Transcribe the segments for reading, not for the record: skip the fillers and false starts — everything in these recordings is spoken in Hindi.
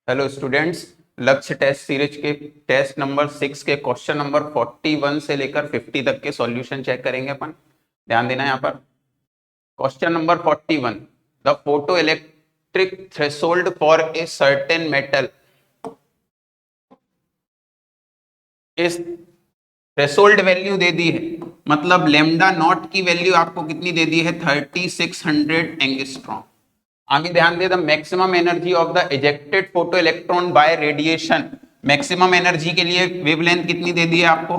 हेलो स्टूडेंट्स, लक्ष्य टेस्ट सीरीज के टेस्ट नंबर 6 के क्वेश्चन नंबर 41 से लेकर 50 तक के सॉल्यूशन चेक करेंगे अपन। ध्यान देना यहाँ पर। Question number 41, the photo electric threshold for a certain metal इस थ्रेशोल्ड वैल्यू दे दी है, मतलब लेमडा नॉट की वैल्यू आपको कितनी दे दी है 3600 एंगस्ट्रॉम। आगे ध्यान दे, the maximum energy of the ejected photo electron by radiation, maximum energy के लिए वेवलेंथ कितनी दे दी है आपको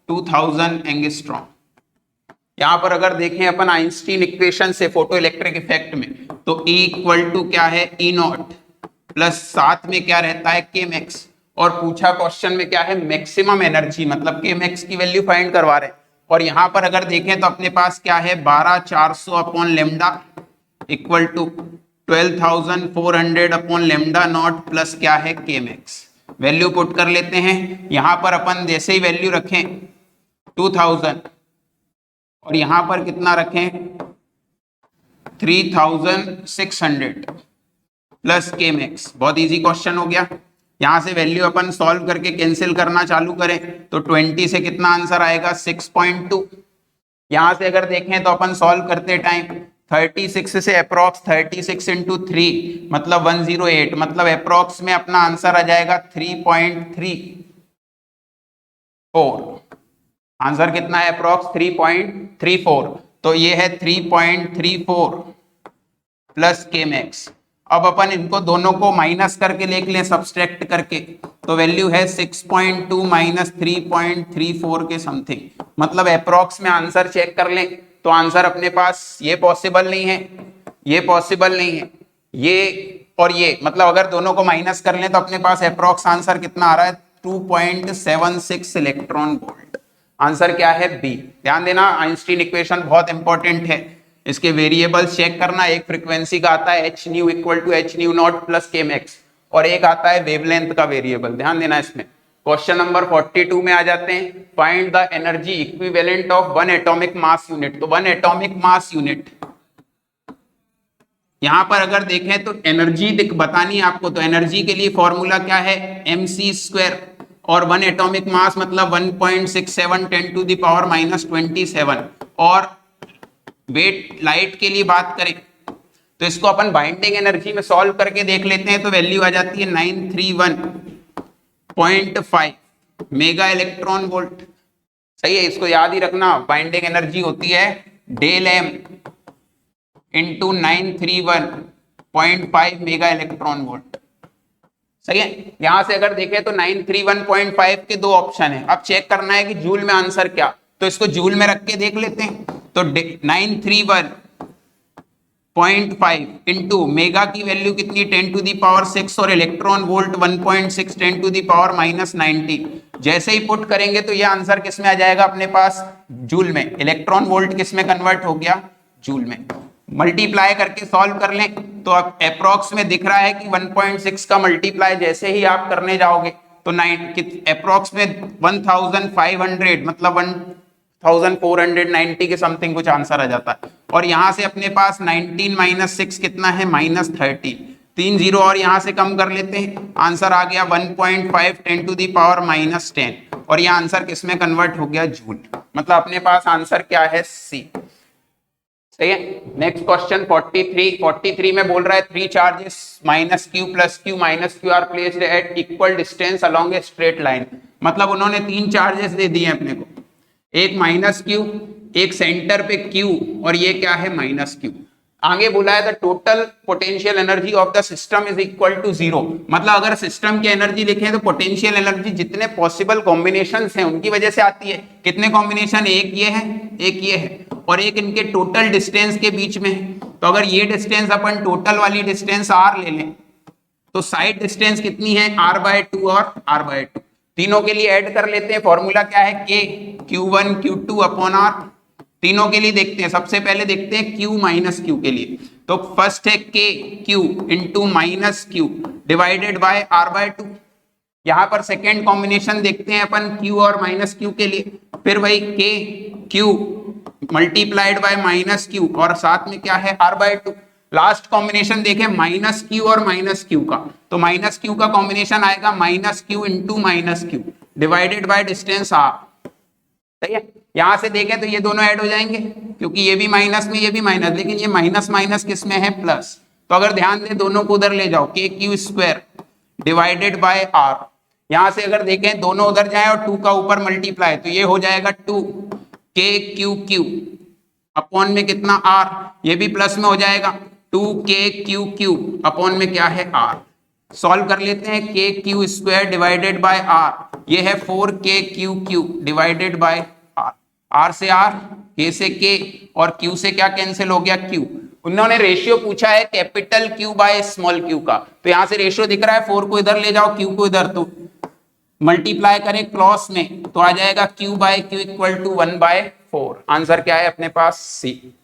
2000 एंगस्ट्रॉम। यहां पर अगर देखें अपन आइंस्टीन इक्वेशन से फोटो इलेक्ट्रिक इफेक्ट में, तो E इक्वल टू क्या है E नॉट प्लस साथ में क्या रहता है K मैक्स, और पूछा क्वेश्चन में क्या है मैक्सिमम एनर्जी, मतलब K मैक्स की वैल्यू फाइंड करवा रहे हैं। और यहां पर अगर देखें तो अपने पास क्या है 12400 upon lambda equal to 12400 upon lambda naught plus क्या है K मैक्स। वैल्यू पुट कर लेते हैं। यहां पर अपन जैसे ही वैल्यू रखें 2000 और यहां पर कितना रखें 3600 प्लस K मैक्स। बहुत इजी क्वेश्चन हो गया। यहां से वैल्यू अपन सॉल्व करके कैंसिल करना चालू करें तो 20 से कितना आंसर आएगा 6.2। यहां से अगर देखें तो अपन सॉल्व करते टाइम 36 से अप्रोक्स 36 इंटू 3 मतलब 108, मतलब अप्रोक्स में अपना आंसर आ जाएगा 3.34। आंसर कितना है अप्रोक्स 3.34, तो ये है 3.34 प्लस K मैक्स। अब अपन इनको दोनों को माइनस करके देख लें, सब्सट्रैक्ट करके, तो वैल्यू है 6.2 माइनस 3.34 के समथिंग, मतलब अप्रोक्स में आंसर चेक कर लें तो आंसर अपने पास ये पॉसिबल नहीं है, ये पॉसिबल नहीं है, ये और ये, मतलब अगर दोनों को माइनस कर लें तो अपने पास अप्रोक्स आंसर कितना आ रहा है 2.76 इलेक्ट्रॉन वोल्ट। आंसर क्या है बी। ध्यान देना, आइंस्टीन इक्वेशन बहुत इंपॉर्टेंट है, इसके वेरिएबल्स चेक करना। एक फ्रीक्वेंसी का आता है H nu equal to H nu naught plus K max, और एक आता है वेवलेंथ का वेरिएबल। ध्यान देना इसमें। क्वेश्चन नंबर 42 में आ जाते हैं। Find the energy equivalent of 1 atomic mass unit. तो 1 एटॉमिक मास यूनिट, यहां पर अगर देखें तो एनर्जी बतानी है आपको, तो एनर्जी के लिए फॉर्मूला क्या है mc², और 1 एटॉमिक मास मतलब 1.67 10 टू द पावर -27। और वेट लाइट के लिए बात करें तो इसको अपन बाइंडिंग एनर्जी में सॉल्व करके देख लेते हैं, तो वैल्यू आ जाती है 931.5 मेगा इलेक्ट्रॉन वोल्ट। सही है, इसको याद ही रखना। बाइंडिंग एनर्जी होती है del M into 931.5 mega electron volt. सही है। यहां से अगर देखें तो 931.5 के दो ऑप्शन है। अब चेक करना है कि जूल में आंसर क्या, तो इसको जूल में रख के देख लेते हैं। तो 931.5 इंटू मेगा की वैल्यू कितनी 10 टू दी पावर 6, और electron volt 1.6 10 to the power -90। जैसे ही पुट करेंगे तो ये आंसर किस में आ जाएगा अपने पास जूल में। इलेक्ट्रॉन वोल्ट किस में कन्वर्ट हो गया जूल में। मल्टीप्लाई करके सॉल्व कर लें तो अब अप्रोक्स में दिख रहा है कि 1.6 का मल्टीप्लाई जैसे ही आप करने जाओगे तो अप्रोक्स में 1500 मतलब 1490 के समथिंग कुछ आंसर आ जाता है। और यहां से अपने पास 19 माइनस 6 कितना है -13, 3 जीरो और यहां से कम कर लेते हैं, आंसर आ गया 1.5 10 टू दी पावर -10, और यह आंसर किस में कन्वर्ट हो गया जूल। मतलब अपने पास आंसर क्या है सी। सही है। नेक्स्ट क्वेश्चन 43 में बोल रहा है 3 charges -q + q - q are placed at equal distance along a straight line. मतलब उन्होंने 3 चार्जेस दे दिए अपने को, एक -q, एक सेंटर पे q, और ये क्या है -q। आगे बोला है the total potential energy of the system is equal to 0। मतलब अगर सिस्टम की एनर्जी लिखें तो पोटेंशियल एनर्जी जितने पॉसिबल कॉम्बिनेशंस हैं उनकी वजह से आती है। कितने कॉम्बिनेशन, एक ये है, एक ये है, और एक इनके टोटल डिस्टेंस के बीच में है। तो अगर ये डिस्टेंस अपन टोटल वाली डिस्टेंस r ले लें तो साइड डिस्टेंस कितनी है r/2 और r/2। तीनों के लिए ऐड कर लेते हैं। फॉर्मूला क्या है k q1 q2 upon r। तीनों के लिए देखते हैं। सबसे पहले देखते हैं q - q के लिए। तो फर्स्ट है k q into -q divided by r/2। यहां पर सेकेंड कॉम्बिनेशन देखते हैं अपन q और -q के लिए। फिर वही k q multiplied by -q और साथ में क्या है r/2। लास्ट कॉम्बिनेशन देखें माइनस क्यू और माइनस क्यू का, तो माइनस क्यू का कॉम्बिनेशन आएगा minus Q into minus Q divided by distance R. सही है, यहां से देखें तो ये दोनों ऐड हो जाएंगे क्योंकि ये भी माइनस में ये भी माइनस, लेकिन ये माइनस माइनस किस में है, प्लस। तो अगर ध्यान दें दोनों को उधर ले जाओ, K Q square divided by R. यहां से अगर देखें दोनों उधर जाए और 2 का ऊपर मल्टीप्लाई, तो ये हो जाएगा 2 के क्यू क्यू अपॉन में कितना आर, ये भी प्लस में हो जाएगा 2 के क्यू क्यू अपॉन में क्या है आर। सॉल्व कर लेते हैं, K Q square divided by R, ये है 4 K Q Q divided by R. R से आर, के से के और क्यू से क्या कैंसिल हो गया, क्यू। उन्होंने रेशियो पूछा है capital Q by small Q का, तो यहां से रेशियो दिख रहा है, 4 को इधर ले जाओ, क्यू को इधर, तो मल्टीप्लाई करें क्रॉस में तो आ जाएगा Q by Q equal to 1/4। Answer क्या है अपने पास, सी।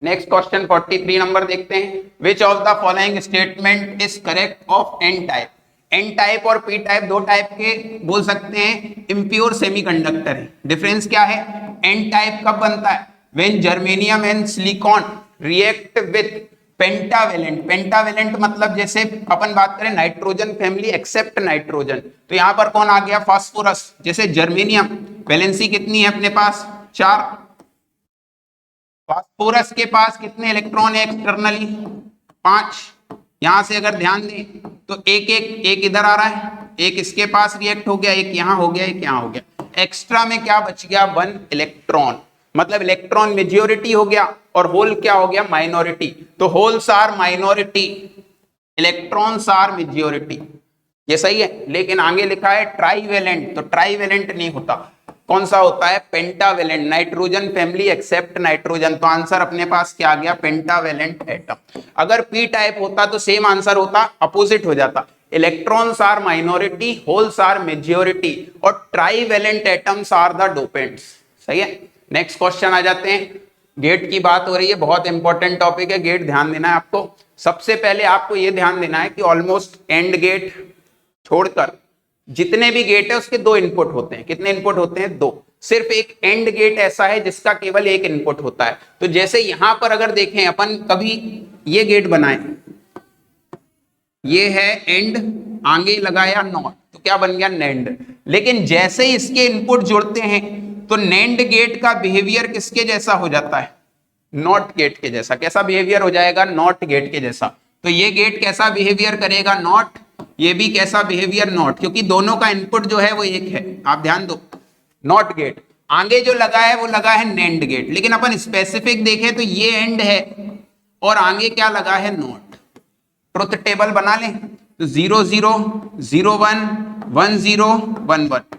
नेक्स्ट क्वेश्चन 43 नंबर देखते हैं। Which of the following statement is correct of N type. N type और पी टाइप दो टाइप के बोल सकते हैं इम्प्योर सेमीकंडक्टर है। डिफरेंस क्या है, एन टाइप कब बनता है, when germanium and silicon react with pentavalent. Pentavalent मतलब जैसे अपन बात करें नाइट्रोजन फैमिली एक्सेप्ट नाइट्रोजन, तो यहां पर कौन आ गया, फास्फोरस। जैसे जर्मेनियम वैलेंसी कितनी है अपने पास, 4, फास्फोरस के पास कितने इलेक्ट्रॉन है एक्सटर्नली, 5। यहां से अगर ध्यान दें तो एक इधर आ रहा है, एक इसके पास रिएक्ट हो गया, एक यहां हो गया, एक यहां हो गया, एक्स्ट्रा में क्या बच गया, 1 इलेक्ट्रॉन। मतलब इलेक्ट्रॉन मेजॉरिटी हो गया और होल क्या हो गया, माइनॉरिटी। तो holes are minority, electrons are majority, ये सही है। लेकिन आगे लिखा है ट्राईवेलेंट, तो ट्राईवेलेंट नहीं होता, कौन सा होता है, pentavalent. Nitrogen family except nitrogen, तो आंसर अपने पास क्या आ गया, पेंटावेलेंट एटम। अगर पी टाइप होता तो सेम आंसर होता, अपोजिट हो जाता, electrons are minority, holes are majority और trivalent atoms are the dopants. सही है। नेक्स्ट क्वेश्चन आ जाते हैं। गेट की बात हो रही है, बहुत इंपॉर्टेंट टॉपिक है, गेट ध्यान देना है आपको। सबसे पहले आपको यह ध्यान देना है कि ऑलमोस्ट एंड गेट छोड़कर जितने भी गेट है उसके 2 इनपुट होते हैं। कितने इनपुट होते हैं, 2। सिर्फ एक एंड गेट ऐसा है जिसका केवल एक इनपुट होता है। तो जैसे यहां पर अगर देखें अपन, कभी ये गेट बनाए, ये है एंड, आगे लगाया नॉट, तो क्या बन गया, नेंड। लेकिन जैसे ही इसके इनपुट जुड़ते हैं तो नेंड गेट का बिहेवियर किसके जैसा हो जाता है, नॉट गेट के जैसा। कैसा बिहेवियर हो जाएगा, नॉट गेट के जैसा। तो ये गेट कैसा बिहेवियर करेगा, नॉट, ये भी कैसा बिहेवियर, नॉट, क्योंकि दोनों का इनपुट जो है वो एक है। आप ध्यान दो, नॉट गेट। आगे जो लगा है वो लगा है नेंड गेट, लेकिन अपन स्पेसिफिक देखें तो ये एंड है और आगे क्या लगा है, नॉट। ट्रुथ टेबल बना लें तो 0 0 0 1 1 0 1 1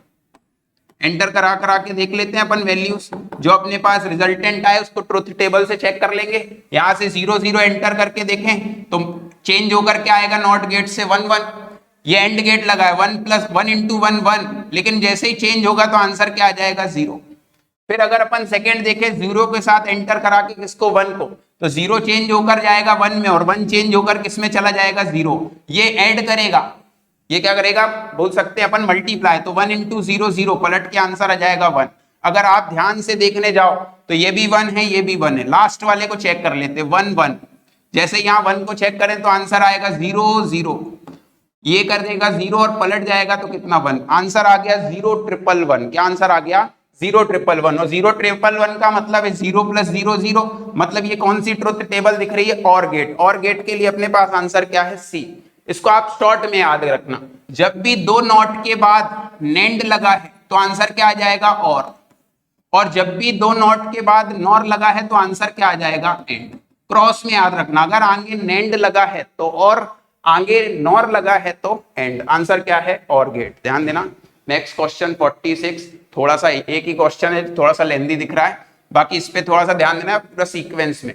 एंटर करा के देख लेते हैं अपन वैल्यूज। जो अपने पास रिजल्टेंट आए उसको ट्रुथ टेबल से चेक कर लेंगे। यहां से 0 0 एंटर करके देखें तो चेंज होकर क्या आएगा, नॉट गेट से 1 1। ये एंड गेट लगा है 1 + 1 × 1 1, लेकिन जैसे ही चेंज होगा तो आंसर क्या आ जाएगा, 0। फिर अगर अपन सेकंड देखें, 0 के साथ एंटर करा के किसको, 1 को, तो 0 चेंज होकर जाएगा 1 में और 1 चेंज होकर किस में चला जाएगा, 0। ये ऐड करेगा, ये क्या करेगा, बोल सकते हैं अपन मल्टीप्लाई, तो 1 × 0 0 पलट के आंसर आ जाएगा 1। अगर आप ध्यान से देखने जाओ तो ये भी 1 है, ये भी 1 है। लास्ट वाले को चेक कर लेते, 1 1। जैसे यहाँ 1 को चेक करें तो आंसर आएगा 0 0, ये कर देगा 0 और पलट जाएगा तो कितना, 1। आंसर आ गया 0 1 1 1। क्या आंसर आ गया, 0 1 1 1। और 0 1 1 1 का मतलब है 0 + 0 0, मतलब ये कौन सी ट्रुथ टेबल दिख रही है, और गेट। और गेट के लिए अपने पास आंसर क्या है, सी। इसको आप शॉर्ट में याद रखना, जब भी 2 नॉट के बाद नेंड लगा है तो आंसर क्या आ जाएगा, और जब भी 2 नॉट के बाद नॉर लगा है तो आंसर क्या आ जाएगा, एंड। क्रॉस में याद रखना, अगर आगे नेंड लगा है तो और, आगे नॉर लगा है तो एंड। आंसर क्या है, और गेट। ध्यान देना। नेक्स्ट क्वेश्चन 46, थोड़ा सा एक ही क्वेश्चन है, थोड़ा सा लेंदी दिख रहा है, बाकी इस पे थोड़ा सा ध्यान देना पूरा सीक्वेंस में।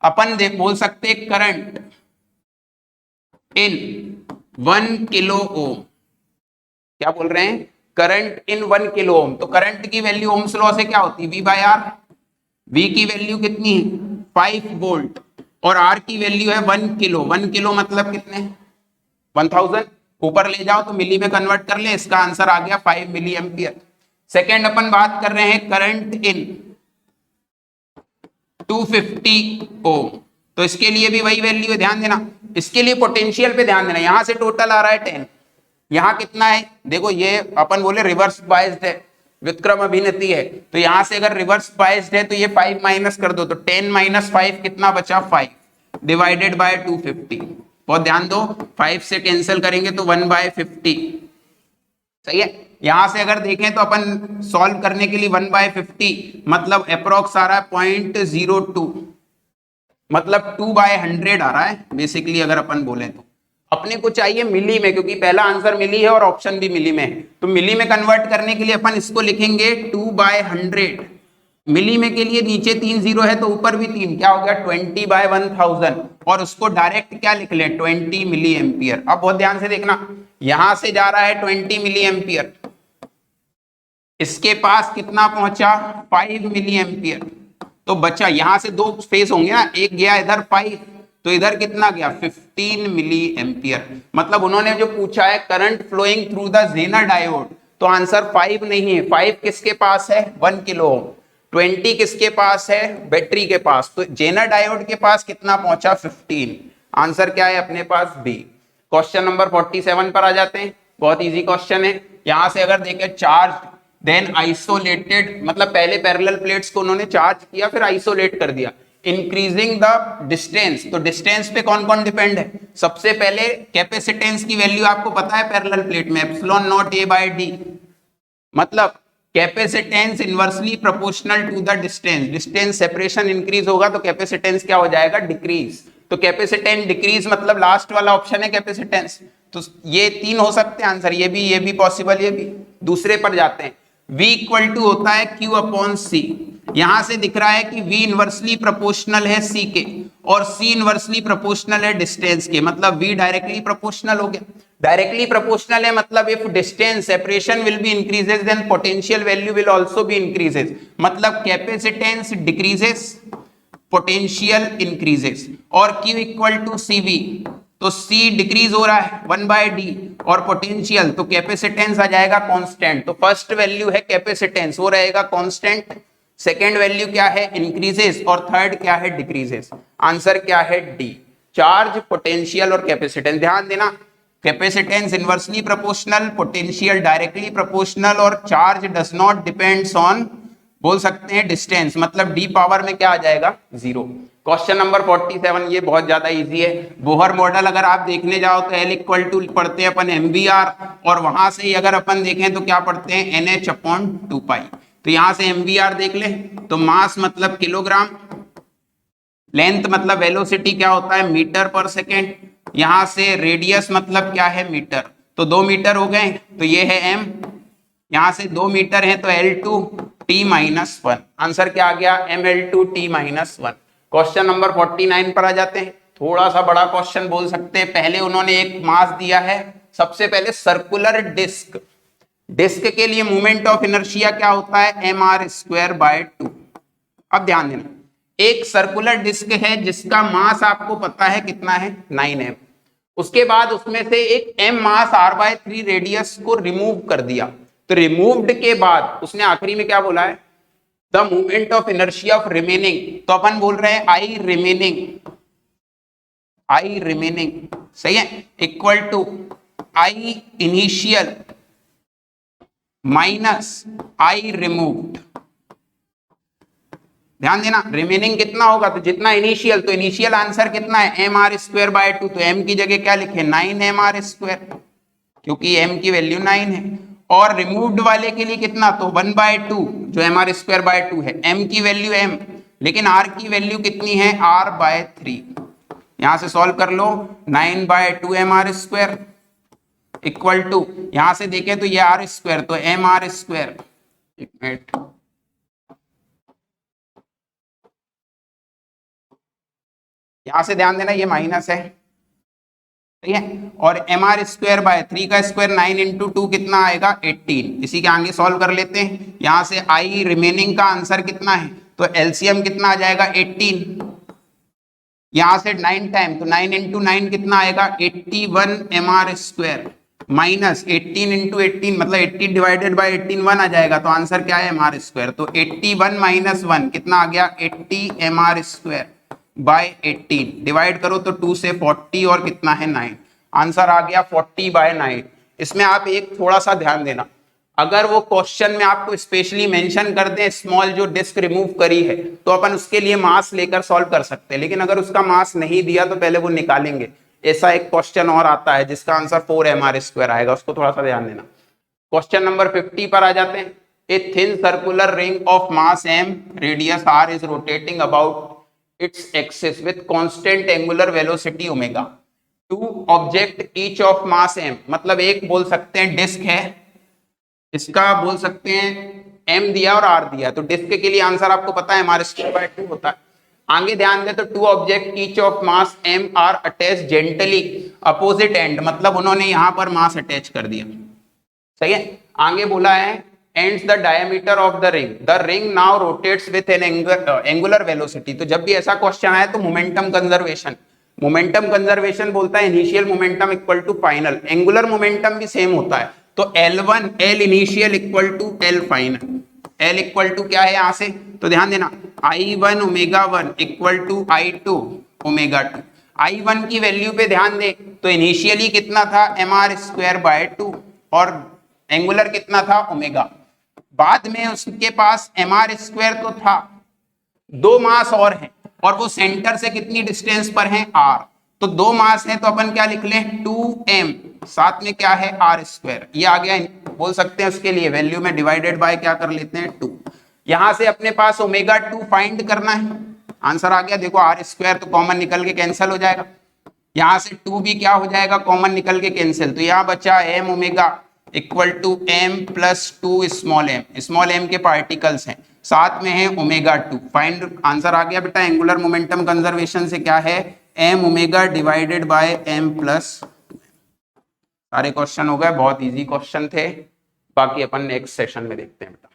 अपन बोल सकते हैं करंट इन 1 किलो ओम। क्या बोल रहे हैं, करंट इन 1 किलो ओम। तो करंट की वैल्यू ओम्स लॉ से क्या होती है, V/R। V की वैल्यू कितनी है, 5 वोल्ट, और R की वैल्यू है 1 किलो। 1 किलो मतलब कितने, 1000। ऊपर ले जाओ तो मिली में कन्वर्ट कर ले, इसका आंसर आ गया 5 मिली एम्पियर। सेकेंड अपन बात कर रहे हैं करंट इन 250 ओम। तो इसके लिए भी वही वैल्यू है, ध्यान देना। इसके लिए पोटेंशियल पे ध्यान देना, यहां से टोटल आ रहा है 10, यहाँ कितना है देखो, ये अपन बोले रिवर्स बाइस्ड है, व्युत्क्रम अभिनति है, तो यहां से अगर रिवर्स बाइस्ड है तो ये 5 माइनस कर दो, तो 10 माइनस 5 कितना बचा, 5 डिवाइडेड बाय 250। बहुत ध्यान दो, 5 से कैंसिल करेंगे तो 1/50, सही है। यहां से अगर देखें तो अपन सॉल्व करने के लिए 1/50 मतलब अप्रोक्स आ रहा है 0.02, मतलब 2/100 आ रहा है बेसिकली, अगर अपन बोले तो। अपने को चाहिए मिली में, क्योंकि पहला आंसर मिली है और ऑप्शन भी मिली में है, तो मिली में कन्वर्ट करने के लिए अपन इसको लिखेंगे 2/100। मिली में के लिए नीचे 3 जीरो है तो ऊपर भी 3, क्या हो गया 20/1000, और उसको डायरेक्ट क्या लिख लें 20 मिली एम्पियर। अब बहुत ध्यान से देखना, यहां से जा रहा है 20 मिली एम्पियर, इसके पास कितना पहुंचा 5 मिली एम्पियर, तो बचा यहां से 2 फेस होंगे ना, एक गया इधर 5, तो इधर कितना गया 15 मिली एम्पियर। मतलब उन्होंने जो पूछा है current flowing through the zener diode, तो आंसर 5 नहीं है, 5 किसके पास है 1 किलो ओम, 20 किसके पास है बैटरी के पास, तो जेनर डायोड के पास कितना पहुंचा 15। आंसर क्या है अपने पास बी। क्वेश्चन नंबर 47 पर आ जाते हैं, बहुत इजी क्वेश्चन है। यहां से अगर देखें चार्ज देन आइसोलेटेड, मतलब पहले पैरेलल प्लेट्स को उन्होंने चार्ज किया फिर आइसोलेट कर दिया, इंक्रीजिंग द डिस्टेंस, तो डिस्टेंस पे कौन कौन डिपेंड है, सबसे पहले कैपेसिटेंस की वैल्यू आपको पता है पैरेलल प्लेट में epsilon naught A by D, मतलब capacitance inversely proportional to the distance, distance separation increase होगा तो कैपेसिटेंस क्या हो जाएगा डिक्रीज, तो कैपेसिटेंस डिक्रीज मतलब लास्ट वाला ऑप्शन है कैपेसिटेंस, तो ये 3 हो सकते हैं आंसर, ये भी पॉसिबल, ये भी। दूसरे पर जाते हैं, V इक्वल टू होता है Q अपॉन C, यहां से दिख रहा है कि V इनवर्सली प्रोपोर्शनल है C के और C इनवर्सली प्रोपोर्शनल है डिस्टेंस के, मतलब V डायरेक्टली प्रोपोर्शनल हो गया। डायरेक्टली प्रोपोर्शनल है मतलब if distance separation will be increases then potential value will also be increases, मतलब कैपेसिटेंस डिक्रीजेस पोटेंशियल इंक्रीजेस। और Q इक्वल टू CV, तो C डिक्रीज हो रहा है 1/d और पोटेंशियल, तो कैपेसिटेंस आ जाएगा कांस्टेंट, तो फर्स्ट वैल्यू है कैपेसिटेंस वो रहेगा कांस्टेंट, सेकंड वैल्यू क्या है इंक्रीजेस और थर्ड क्या है डिक्रीजेस। आंसर क्या है डी, चार्ज पोटेंशियल और कैपेसिटेंस। ध्यान देना, capacitance inversely proportional, potential directly proportional और charge does not depends on, बोल सकते हैं डिस्टेंस, मतलब डी पावर में क्या आ जाएगा 0। क्वेश्चन नंबर 47, ये बहुत ज्यादा इजी है। बोहर मॉडल अगर आप देखने जाओ तो L इक्वल टू पढ़ते हैं अपन MVR, और वहां से ही अगर अपन देखें तो क्या पढ़ते हैं NH अपॉन 2π। तो यहां से MVR देख ले तो मास मतलब किलोग्राम, लेंथ मतलब वेलोसिटी क्या होता है मीटर पर सेकेंड, यहां से रेडियस मतलब क्या है मीटर, तो 2 मीटर हो गए तो ये है m, यहां से 2 मीटर है तो L2 T-1। आंसर क्या आ गया ML2 T-1। क्वेश्चन नंबर 49 पर आ जाते हैं, थोड़ा सा बड़ा क्वेश्चन बोल सकते हैं। पहले उन्होंने एक मास दिया है, सबसे पहले सर्कुलर डिस्क, डिस्क के लिए मोमेंट ऑफ इनर्शिया क्या होता है mr²/2। अब ध्यान देना, एक सर्कुलर डिस्क है जिसका मास आपको पता है कितना है 9m, उसके बाद उसमें से एक m मास r/3 रेडियस को रिमूव कर दिया, तो रिमूव्ड के बाद उसने आखिरी में क्या बोला है the movement of inertia of remaining, तो अपन बोल रहे हैं आई रिमेनिंग, सही है, equal to I initial minus I removed. ध्यान देना, रिमेनिंग कितना होगा तो जितना इनिशियल, तो इनिशियल आंसर कितना है mr²/2, तो m की जगह क्या लिखे 9mr², क्योंकि m की वैल्यू 9 है, और रिमूव्ड वाले के लिए कितना तो 1/2 जो mr²/2 है, m की वैल्यू m, लेकिन r की वैल्यू कितनी है r/3, यहां से सॉल्व कर लो 9/2 mr² इक्वल टू, यहां से देखें तो ये r² तो mr², एक मिनट, यहां से ध्यान देना ये माइनस है, ठीक है, और mr²/3 का स्क्वायर 9 इंटू 2 कितना आएगा 18। इसी के आगे सॉल्व कर लेते हैं, यहां से आई रिमेनिंग का आंसर कितना है तो एलसीएम कितना आ जाएगा 18, यहां से 9 टाइम तो 9 इंटू 9 कितना आएगा 81 mr² माइनस 18 इंटू 18 मतलब 80 डिवाइडेड बाई 18 1 आ जाएगा, तो आंसर क्या है mr², तो 81 माइनस 1 कितना आ गया 80 mr²। बाय 18, डिवाइड करो तो 2 से 40 और कितना है 9, आंसर आ गया 40/9। इसमें आप एक थोड़ा सा ध्यान देना, अगर वो क्वेश्चन में आपको स्पेशली मेंशन कर दें स्मॉल जो डिस्क रिमूव करी है तो अपन उसके लिए मास लेकर सॉल्व कर सकते हैं, लेकिन अगर उसका मास नहीं दिया तो पहले वो निकालेंगे। ऐसा एक क्वेश्चन और आता है जिसका आंसर 4mr² आएगा, उसको थोड़ा सा ध्यान देना। क्वेश्चन नंबर 50 पर आ जाते हैं। A thin circular ring of mass m, radius r is rotating about its axis with constant angular velocity omega. Two object each of mass m, मतलब एक बोल सकते हैं डिस्क है, इसका बोल सकते हैं m दिया और r दिया, तो डिस्क के लिए आंसर आपको पता है mr²/2 होता है। आगे ध्यान दे तो two object each of mass m are attach gently opposite end, मतलब उन्होंने यहां पर मास अटैच कर दिया, सही है। आगे बोला है ends the diameter of the ring now rotates with an angular velocity। तो जब भी ऐसा क्वेश्चन आए तो मोमेंटम कंजर्वेशन बोलता है initial momentum equal to final, angular momentum भी सेम होता है, तो L1 L initial equal to L final. L equal to क्या है यहां से, तो ध्यान देना I1 ω1 equal to I2 ω2। I1 की वैल्यू पे ध्यान दे तो इनिशियली कितना था mr²/2 और एंगुलर कितना था ओमेगा, बाद में उसके पास mr² तो था, दो मास और हैं और वो सेंटर से कितनी डिस्टेंस पर हैं r, तो दो मास हैं तो अपन क्या लिख लें 2m, साथ में क्या है r², ये आ गया, बोल सकते हैं उसके लिए वैल्यू में डिवाइडेड बाय क्या कर लेते हैं 2। यहां से अपने पास ω2 फाइंड करना है, आंसर आ गया, देखो r² तो कॉमन निकल के कैंसिल हो जाएगा, यहां से 2 भी क्या हो जाएगा कॉमन निकल के कैंसिल, तो यहां बचा m ω equal to m plus 2 small m के पार्टिकल्स हैं, साथ में है ω2, फाइंड, आंसर आ गया बेटा एंगुलर मोमेंटम कंजर्वेशन से क्या है m ω divided by m plus 2। सारे क्वेश्चन हो गए, बहुत इजी क्वेश्चन थे, बाकी अपन नेक्स्ट सेशन में देखते हैं बेटा।